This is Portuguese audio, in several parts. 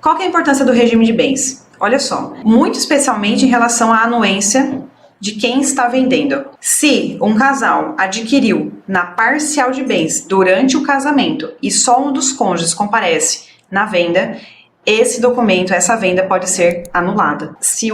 Qual que é a importância do regime de bens? Olha só, muito especialmente em relação à anuência de quem está vendendo. Se um casal adquiriu na parcial de bens durante o casamento e só um dos cônjuges comparece na venda, esse documento, essa venda pode ser anulada. Se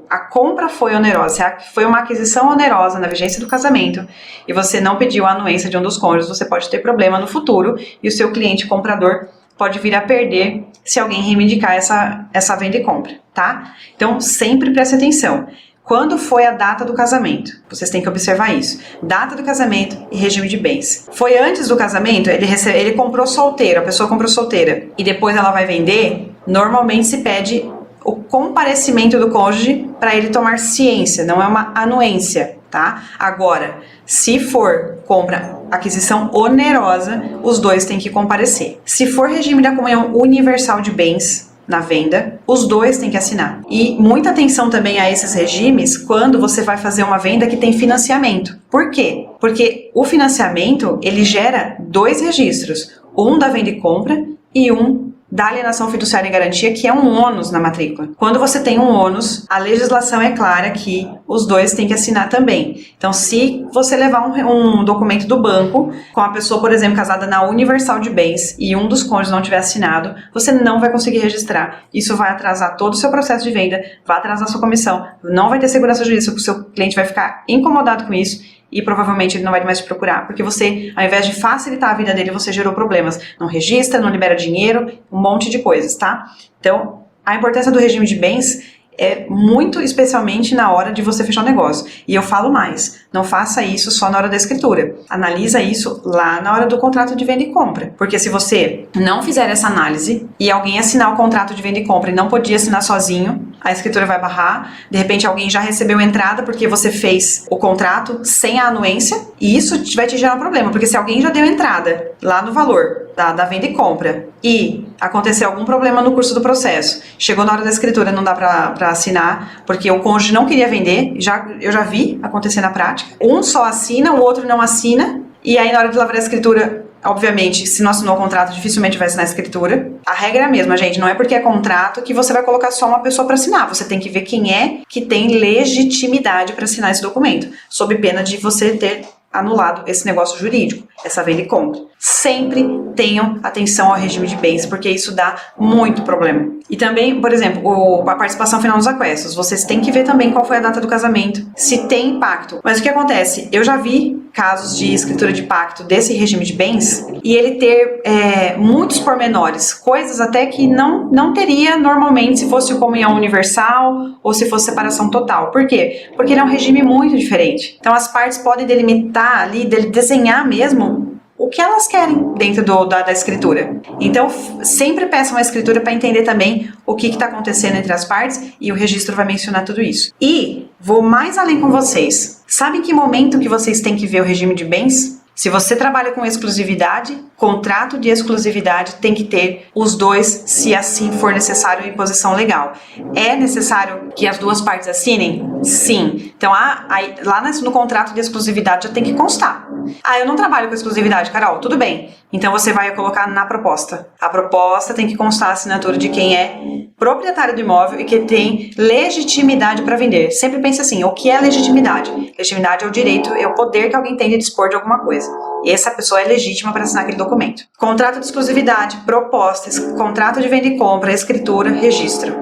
a compra foi onerosa, se foi uma aquisição onerosa na vigência do casamento e você não pediu a anuência de um dos cônjuges, você pode ter problema no futuro e o seu cliente comprador pode vir a perder se alguém reivindicar essa venda e compra, tá? Então, sempre preste atenção. Quando foi a data do casamento? Vocês têm que observar isso. Data do casamento e regime de bens. Foi antes do casamento? Ele comprou solteiro, a pessoa comprou solteira e depois ela vai vender? Normalmente se pede o comparecimento do cônjuge para ele tomar ciência, não é uma anuência, tá? Agora, se for compra, aquisição onerosa, os dois têm que comparecer. Se for regime da comunhão universal de bens, na venda, os dois têm que assinar. E muita atenção também a esses regimes quando você vai fazer uma venda que tem financiamento. Por quê? Porque o financiamento, ele gera dois registros, um da venda e compra e um da alienação fiduciária em garantia, que é um ônus na matrícula. Quando você tem um ônus, a legislação é clara que os dois têm que assinar também. Então, se você levar um documento do banco com a pessoa, por exemplo, casada na universal de bens e um dos cônjuges não tiver assinado, você não vai conseguir registrar. Isso vai atrasar todo o seu processo de venda, vai atrasar a sua comissão, não vai ter segurança jurídica, o seu cliente vai ficar incomodado com isso e provavelmente ele não vai mais te procurar, porque você, ao invés de facilitar a vida dele, você gerou problemas. Não registra, não libera dinheiro, um monte de coisas, tá? Então, a importância do regime de bens é muito especialmente na hora de você fechar o negócio. E eu falo mais, não faça isso só na hora da escritura. Analisa isso lá na hora do contrato de venda e compra. Porque se você não fizer essa análise e alguém assinar o contrato de venda e compra e não podia assinar sozinho, a escritura vai barrar, de repente alguém já recebeu entrada porque você fez o contrato sem a anuência, e isso vai te gerar um problema, porque se alguém já deu entrada lá no valor da venda e compra e aconteceu algum problema no curso do processo, chegou na hora da escritura, não dá pra assinar, porque o cônjuge não queria vender, eu já vi acontecer na prática, um só assina, o outro não assina, e aí na hora de lavrar a escritura, obviamente, se não assinou o contrato, dificilmente vai assinar a escritura. A regra é a mesma, gente, não é porque é contrato que você vai colocar só uma pessoa para assinar, você tem que ver quem é que tem legitimidade para assinar esse documento, sob pena de você ter anulado esse negócio jurídico, essa venda e compra. Sempre tenham atenção ao regime de bens, porque isso dá muito problema. E também, por exemplo, a participação final nos aquestos. Vocês têm que ver também qual foi a data do casamento, se tem impacto. Mas o que acontece? Eu já vi casos de escritura de pacto desse regime de bens e ele ter muitos pormenores, coisas até que não teria normalmente se fosse comunhão universal ou se fosse separação total. Por quê? Porque ele é um regime muito diferente. Então as partes podem delimitar ali, desenhar mesmo o que elas querem dentro da escritura. Então, sempre peçam a escritura para entender também o que está acontecendo entre as partes e o registro vai mencionar tudo isso. E vou mais além com vocês. Sabe em que momento que vocês têm que ver o regime de bens? Se você trabalha com exclusividade, contrato de exclusividade tem que ter os dois, se assim for necessário, em posição legal. É necessário que as duas partes assinem? Sim. Então, lá no contrato de exclusividade já tem que constar. Eu não trabalho com exclusividade, Carol. Tudo bem. Então, você vai colocar na proposta. A proposta tem que constar a assinatura de quem é proprietário do imóvel e que tem legitimidade para vender. Sempre pense assim, o que é legitimidade? Legitimidade é o direito, é o poder que alguém tem de dispor de alguma coisa. E essa pessoa é legítima para assinar aquele documento. Contrato de exclusividade, propostas, contrato de venda e compra, escritura, registro.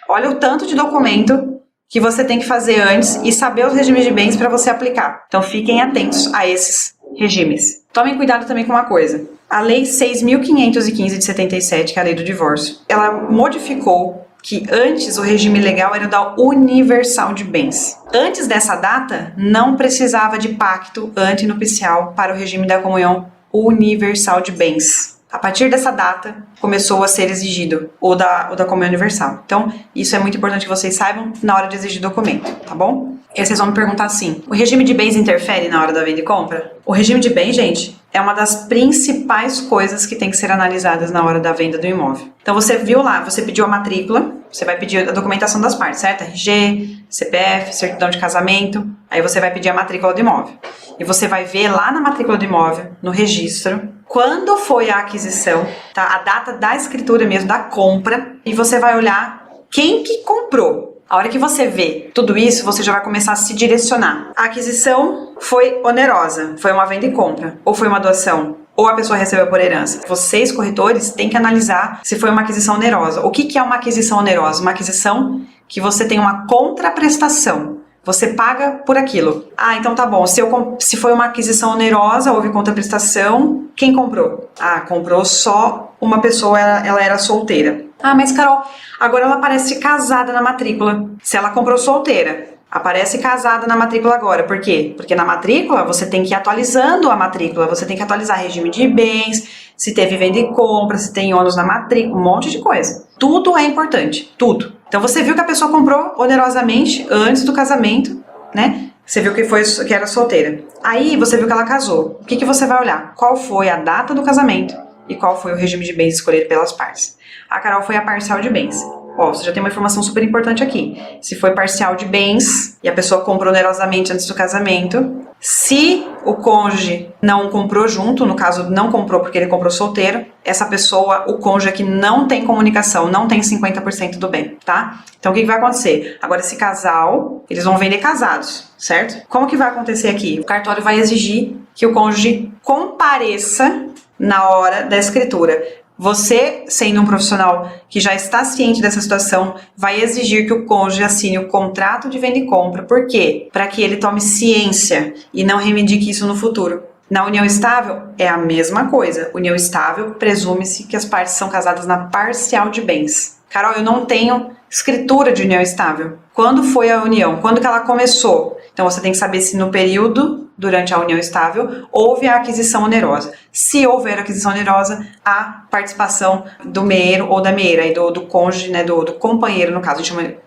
Olha o tanto de documento que você tem que fazer antes e saber os regimes de bens para você aplicar. Então fiquem atentos a esses regimes. Tomem cuidado também com uma coisa. A Lei 6.515 de 77, que é a Lei do Divórcio, ela modificou que antes o regime legal era da universal de bens. Antes dessa data, não precisava de pacto antinupcial para o regime da comunhão universal de bens. A partir dessa data, começou a ser exigido o da comunhão universal. Então, isso é muito importante que vocês saibam na hora de exigir documento, tá bom? E aí vocês vão me perguntar assim, o regime de bens interfere na hora da venda e compra? O regime de bens, gente, é uma das principais coisas que tem que ser analisadas na hora da venda do imóvel. Então, você viu lá, você pediu a matrícula, você vai pedir a documentação das partes, certo? RG, CPF, certidão de casamento, aí você vai pedir a matrícula do imóvel. E você vai ver lá na matrícula do imóvel, no registro, quando foi a aquisição, tá? A data da escritura mesmo, da compra, e você vai olhar quem que comprou. A hora que você vê tudo isso, você já vai começar a se direcionar. A aquisição foi onerosa, foi uma venda e compra, ou foi uma doação, ou a pessoa recebeu por herança. Vocês, corretores, têm que analisar se foi uma aquisição onerosa. O que é uma aquisição onerosa? Uma aquisição que você tem uma contraprestação. Você paga por aquilo. Ah, então tá bom. Se foi uma aquisição onerosa, houve contraprestação, quem comprou? Ah, comprou só uma pessoa, ela era solteira. Ah, mas Carol, agora ela aparece casada na matrícula. Se ela comprou solteira, aparece casada na matrícula agora. Por quê? Porque na matrícula você tem que ir atualizando a matrícula, você tem que atualizar regime de bens, se teve venda e compra, se tem ônus na matrícula, um monte de coisa. Tudo é importante, tudo. Então você viu que a pessoa comprou onerosamente antes do casamento, né? Você viu que era solteira. Aí você viu que ela casou. O que você vai olhar? Qual foi a data do casamento e qual foi o regime de bens escolhido pelas partes? A Carol foi a parcial de bens. Ó, você já tem uma informação super importante aqui. Se foi parcial de bens e a pessoa comprou onerosamente antes do casamento, se o cônjuge não comprou junto, no caso não comprou porque ele comprou solteiro, essa pessoa, o cônjuge aqui não tem comunicação, não tem 50% do bem, tá? Então o que vai acontecer? Agora esse casal, eles vão vender casados, certo? Como que vai acontecer aqui? O cartório vai exigir que o cônjuge compareça na hora da escritura. Você, sendo um profissional que já está ciente dessa situação, vai exigir que o cônjuge assine o contrato de venda e compra. Por quê? Para que ele tome ciência e não reivindique isso no futuro. Na união estável, é a mesma coisa. União estável, presume-se que as partes são casadas na parcial de bens. Carol, eu não tenho escritura de união estável. Quando foi a união? Quando que ela começou? Então você tem que saber se no período, durante a união estável, houve a aquisição onerosa. Se houver aquisição onerosa, há participação do meeiro ou da meeira, aí do cônjuge, né, do companheiro, no caso,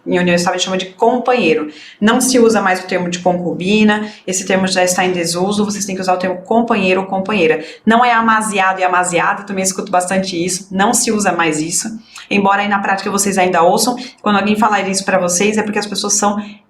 em união estável a gente chama de companheiro. Não se usa mais o termo de concubina, esse termo já está em desuso, vocês têm que usar o termo companheiro ou companheira. Não é amaziado e amaziada, também escuto bastante isso, não se usa mais isso. Embora aí na prática vocês ainda ouçam, quando alguém falar isso para vocês é porque as pessoas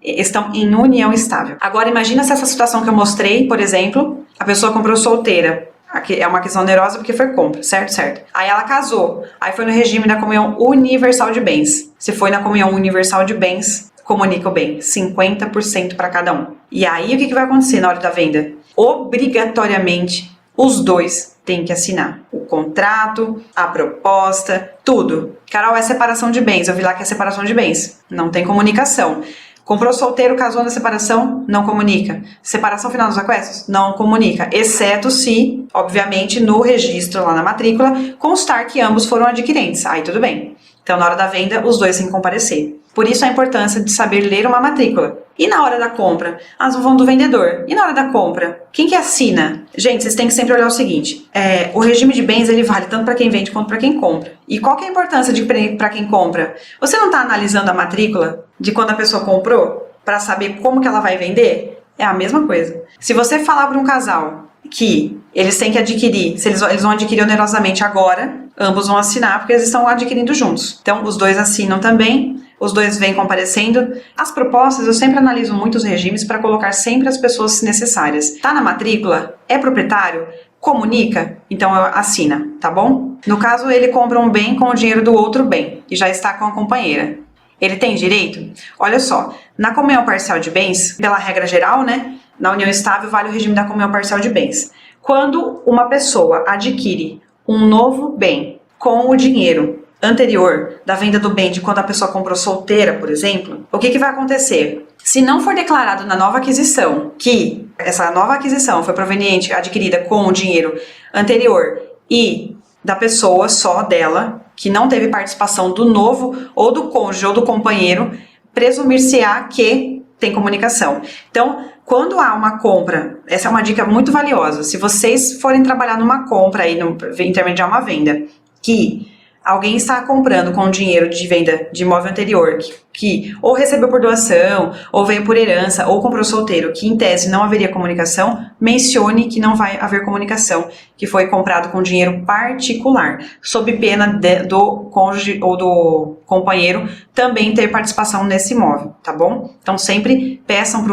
estão em união estável. Agora imagina se essa situação que eu mostrei, por exemplo, a pessoa comprou solteira. Aqui é uma questão onerosa porque foi compra, certo? Certo. Aí ela casou, aí foi no regime da comunhão universal de bens. Se foi na comunhão universal de bens, comunica o bem, 50% para cada um. E aí o que vai acontecer na hora da venda? Obrigatoriamente, os dois têm que assinar o contrato, a proposta, tudo. Carol, é separação de bens, eu vi lá que é separação de bens, não tem comunicação. Comprou solteiro, casou na separação, não comunica. Separação final dos aquestos, não comunica. Exceto se, obviamente, no registro lá na matrícula, constar que ambos foram adquirentes. Aí tudo bem. Então, na hora da venda, os dois têm que comparecer. Por isso a importância de saber ler uma matrícula. E na hora da compra? Ah, vão do vendedor. E na hora da compra? Quem que assina? Gente, vocês têm que sempre olhar o seguinte. O regime de bens, ele vale tanto para quem vende quanto para quem compra. E qual que é a importância para quem compra? Você não está analisando a matrícula de quando a pessoa comprou para saber como que ela vai vender? É a mesma coisa. Se você falar para um casal que eles têm que adquirir, se eles vão adquirir onerosamente agora, ambos vão assinar porque eles estão adquirindo juntos. Então, os dois assinam também, os dois vêm comparecendo. As propostas, eu sempre analiso muito os regimes para colocar sempre as pessoas necessárias. Tá na matrícula? É proprietário? Comunica? Então, assina, tá bom? No caso, ele compra um bem com o dinheiro do outro bem e já está com a companheira. Ele tem direito? Olha só, na comunhão parcial de bens, pela regra geral, né? Na união estável vale o regime da comunhão parcial de bens. Quando uma pessoa adquire um novo bem com o dinheiro anterior da venda do bem de quando a pessoa comprou solteira, por exemplo, o que vai acontecer? Se não for declarado na nova aquisição que essa nova aquisição foi proveniente, adquirida com o dinheiro anterior e da pessoa só dela, que não teve participação do novo ou do cônjuge ou do companheiro, presumir-se-á que tem comunicação. Então, quando há uma compra, essa é uma dica muito valiosa. Se vocês forem trabalhar numa compra aí, intermediar uma venda, que alguém está comprando com dinheiro de venda de imóvel anterior, que ou recebeu por doação, ou veio por herança, ou comprou solteiro, que em tese não haveria comunicação, mencione que não vai haver comunicação, que foi comprado com dinheiro particular, sob pena do cônjuge ou do companheiro também ter participação nesse imóvel, tá bom? Então sempre peçam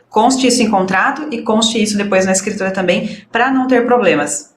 conste isso em contrato e conste isso depois na escritura também, para não ter problemas.